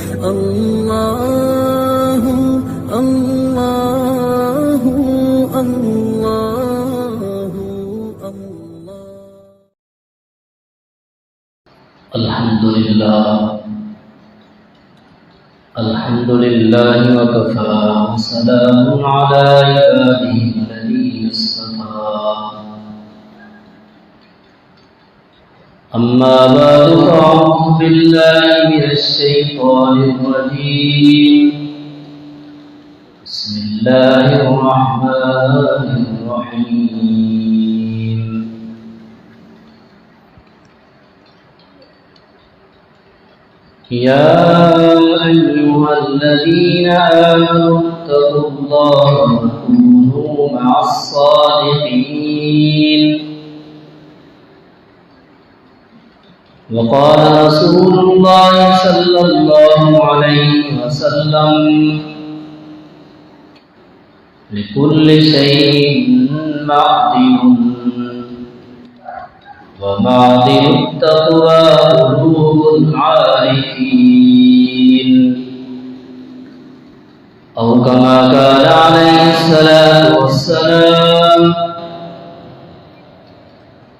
الله الله الله الله. الحمد لله وكفى وسلام على عباده الذين اصطفى. أما بعد فأعوذ بالله من الشيطان الرجيم. بسم الله الرحمن الرحيم. يا أيها الذين آمنوا اتقوا الله وكونوا مع الصادقين. وقال رسول الله صلى الله عليه وسلم: لكل شيء معدن، ومعدن التقوى قلوب العارفين، أو كما قال عليه الصلاة والسلام: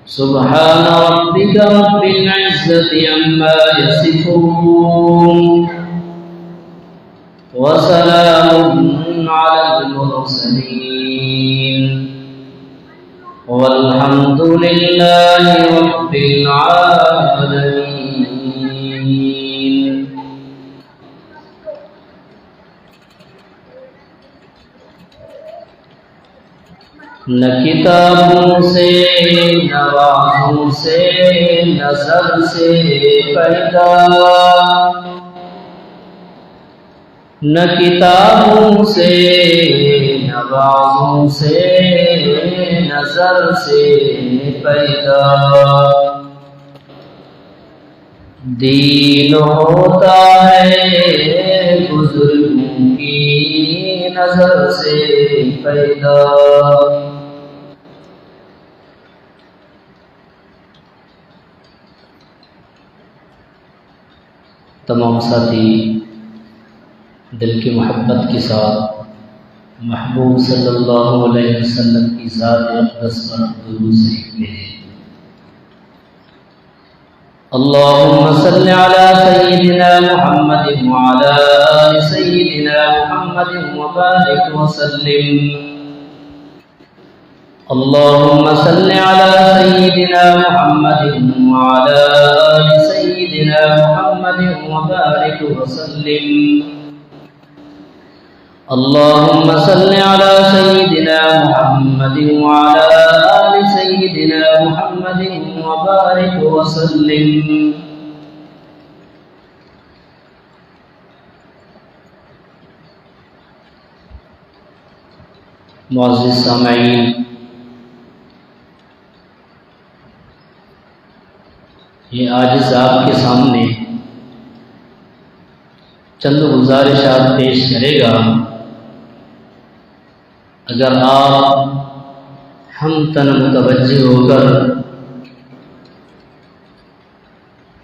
سبحان ربك رب العزة عما يصفون، وسلام على المرسلين، والحمد لله رب العالمين. نہ کتابوں سے نہ وعظوں سے نظر سے پیدا، نہ کتابوں سے نہ وعظوں سے نظر سے پیدا، دین ہوتا ہے بزرگوں کی نظر سے پیدا۔ تمام ساتھی دل کی محبت کے ساتھ محبوب صلی اللہ علیہ وسلم کی ذات اقدس پر درود شریف پڑھیں۔ اللهم صل على سيدنا محمد وعلى آل سيدنا محمد وبارك وسلم۔ اللهم صل على سيدنا محمد وعلى آل سيدنا محمد وبارك وسلم۔ اللهم صل على سيدنا محمد وعلى آل سيدنا محمد وبارك وسلم۔ معزز سامعین، یہ عاجز آپ کے سامنے چند گزارشات پیش کرے گا۔ اگر آپ ہم تن متوجہ ہو کر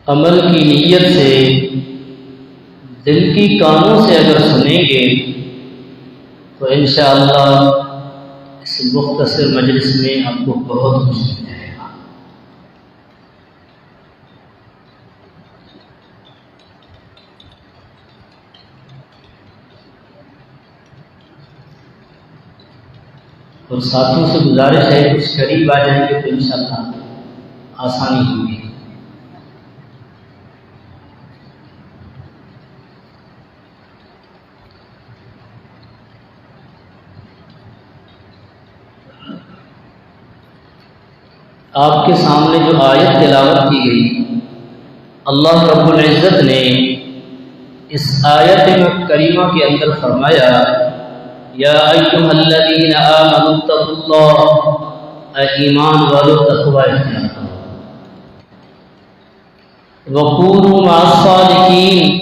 عمل کی نیت سے دل کی کانوں سے اگر سنیں گے تو انشاءاللہ اس مختصر مجلس میں آپ کو بہت کچھ مل جائے گا۔ اور ساتھیوں سے گزارش ہے کچھ قریب آ جائیں گے تو انشاءاللہ آسانی ہوگی۔ آپ کے سامنے جو آیت تلاوت کی گئی، اللہ رب العزت نے اس آیت کریمہ کے اندر فرمایا: یا ایھا الذین آمنوا اتقوا اللہ، اے ایمان والو تقوی اختیار کرو، وکونوا مع الصادقین،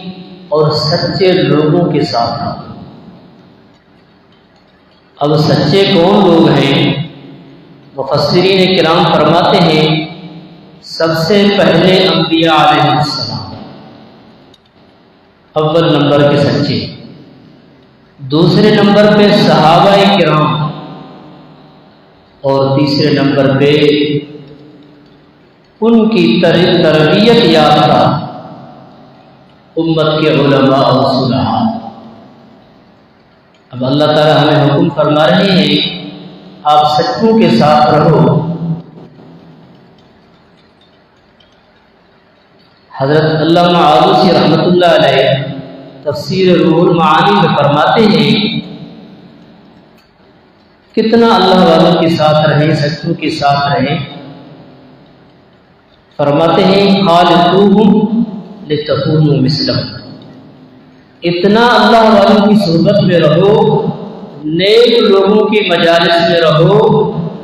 اور سچے لوگوں کے ساتھ رہو۔ اب سچے کون لوگ ہیں؟ مفسرین کرام فرماتے ہیں سب سے پہلے انبیاء علیہ السلام، اول نمبر کے سچے، دوسرے نمبر پہ صحابہ کرام، اور تیسرے نمبر پہ ان کی تربیت یافتہ امت کے علماء اور صلحاء۔ اب اللہ تعالیٰ ہمیں حکم فرما رہے ہیں آپ سچوں کے ساتھ رہو۔ حضرت علامہ آلوسی رحمۃ اللہ علیہ تفسیر روح المعانی میں فرماتے ہیں کتنا اللہ والوں کے ساتھ رہیں، سچوں کے ساتھ رہیں۔ فرماتے ہیں خالطوہم لتکونوا مثلہم، اتنا اللہ والوں کی صحبت میں رہو، نیک لوگوں کی مجالس میں رہو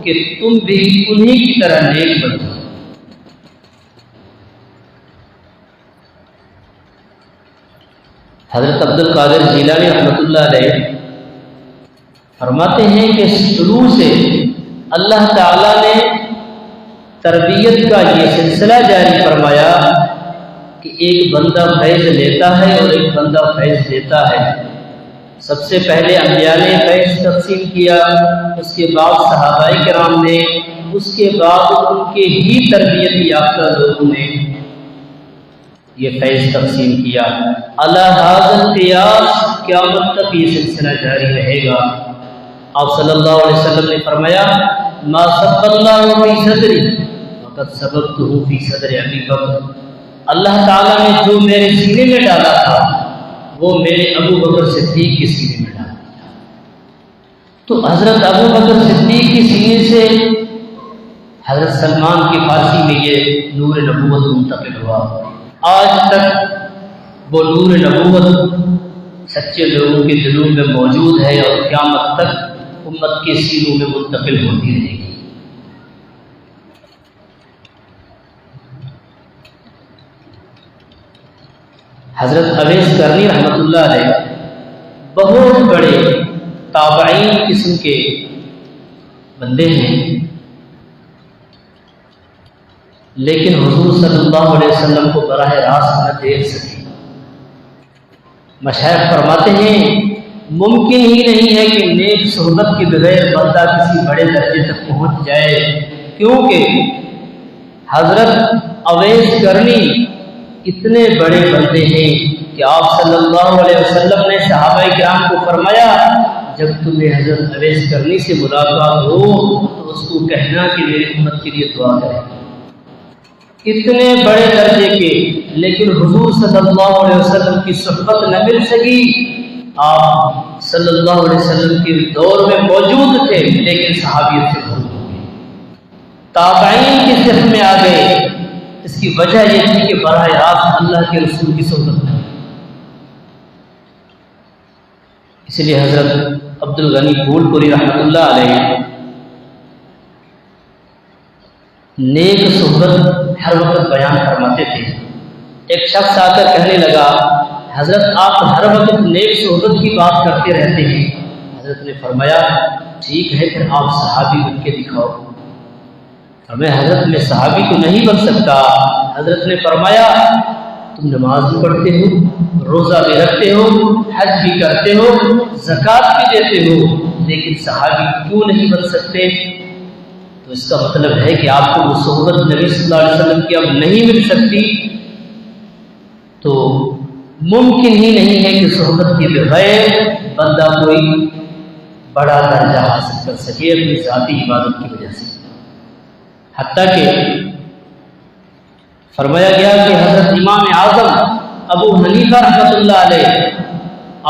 کہ تم بھی انہی کی طرح نیک بن جاؤ۔ حضرت عبد القادر جیلانی رحمۃ اللہ علیہ فرماتے ہیں کہ شروع سے اللہ تعالیٰ نے تربیت کا یہ سلسلہ جاری فرمایا کہ ایک بندہ فیض لیتا ہے اور ایک بندہ فیض دیتا ہے۔ سب سے پہلے انبیاء نے فیض تقسیم کیا، اس کے بعد صحابہ کرام نے، اس کے بعد ان کے ہی تربیت یافتہ لوگوں نے یہ فیض تقسیم کیا۔ علی ھذا القیاس قیامت تک یہ سلسلہ جاری رہے گا۔ آپ صلی اللہ علیہ وسلم نے فرمایا ما صب اللہ فی صدری وقد صببتہ فی صدر ابی بکر، اللہ تعالیٰ نے جو میرے سینے میں ڈالا تھا وہ میرے ابو بکر صدیق کے سینے میں ڈال دیا۔ تو حضرت ابو بکر صدیق کے سینے سے حضرت سلمان کی فارسی میں یہ نور نبوت منتقل ہوا۔ آج تک وہ نور نبوت سچے لوگوں کے دلوں میں موجود ہے اور قیامت تک امت کے سینوں میں منتقل ہوتی رہے گی۔ حضرت اویس کرنی رحمۃ اللہ علیہ بہت بڑے تابعین قسم کے بندے ہیں، لیکن حضور صلی اللہ علیہ وسلم کو براہ راست نہ دیکھ سکے۔ مشائخ فرماتے ہیں ممکن ہی نہیں ہے کہ نیک صحبت کے بغیر بندہ کسی بڑے درجے تک پہنچ جائے، کیونکہ حضرت اویس کرنی اتنے بڑے بندے ہیں کہ آپ صلی اللہ علیہ وسلم نے صحابہ کرام کو فرمایا جب تمہیں حضرت اویس کرنی سے ملاقات ہو تو اس کو کہنا کہ میری امت کے لیے دعا کریں۔ اتنے بڑے درجے کے، لیکن حضور صلی اللہ علیہ وسلم کی صحبت نہ مل سکی۔ آپ صلی اللہ علیہ وسلم کے دور میں موجود تھے لیکن صحابیت سے دور ہو گئے، تابعین کی صف میں آ گئے۔ اس کی وجہ یہ تھی کہ براہ راست اللہ کے رسول کی صحبت میں، اس لیے حضرت عبد الغنی پھول پوری رحمۃ اللہ علیہ نیک صحبت ہر وقت بیان فرماتے تھے۔ ایک شخص آ کر کہنے لگا حضرت آپ ہر وقت نیک صحبت کی بات کرتے رہتے ہیں۔ حضرت نے فرمایا ٹھیک ہے پھر آپ صحابی بن کے دکھاؤ۔ میں حضرت میں صحابی تو نہیں بن سکتا۔ حضرت نے فرمایا تم نماز بھی پڑھتے ہو، روزہ بھی رکھتے ہو، حج بھی کرتے ہو، زکوٰۃ بھی دیتے ہو، لیکن صحابی کیوں نہیں بن سکتے؟ تو اس کا مطلب ہے کہ آپ کو وہ صحبت نبی صلی اللہ علیہ وسلم کی اب نہیں مل سکتی۔ تو ممکن ہی نہیں ہے کہ صحبت کے بغیر بندہ کوئی بڑا درجہ حاصل کر سکے اپنی ذاتی عبادت کی وجہ سے۔ حتیٰ کہ فرمایا گیا کہ حضرت امام اعظم ابو حنیفہ رحمۃ اللہ علیہ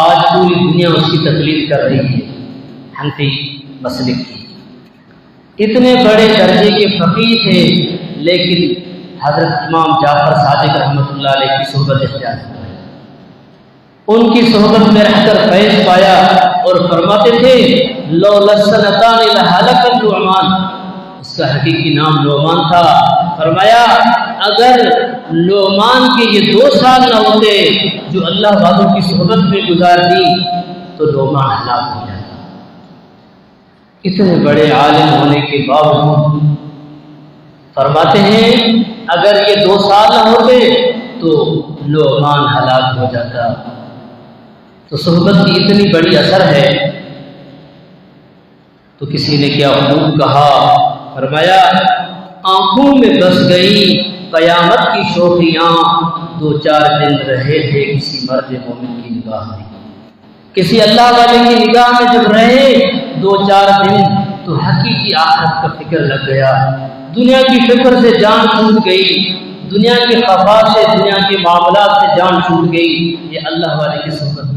آج پوری دنیا اس کی تقلید کر رہی ہے، حنفی مسلک کی۔ اتنے بڑے درجے کے فقیہ تھے لیکن حضرت امام جعفر صادق رحمۃ اللہ علیہ کی صحبت اختیار کی، ان کی صحبت میں رہ کر فیض پایا اور فرماتے تھے لولا السنتان لہلک النعمان، اس کا حقیقی نام نعمان تھا۔ فرمایا اگر نعمان کے یہ 2 سال نہ ہوتے جو اللہ والوں کی صحبت میں گزار دی تو نعمان ہلاک ہو جاتا۔ اتنے بڑے عالم ہونے کے باوجود فرماتے ہیں اگر یہ 2 سال نہ ہوتے تو لعبان ہلاک ہو جاتا۔ تو صحبت کی اتنی بڑی اثر ہے۔ تو کسی نے کیا خوب کہا، فرمایا آنکھوں میں بس گئی قیامت کی شوخیاں، 2-4 دن رہے تھے کسی مرد مومن کی نگاہ میں۔ کسی اللہ والے کی نگاہ میں جب رہے 2-4 دن تو حقیقی آخرت کا فکر لگ گیا، دنیا کی فکر سے جان چھوٹ گئی، دنیا کے خفا سے، دنیا کے معاملات سے جان چھوٹ گئی۔ یہ اللہ والے کی صحبت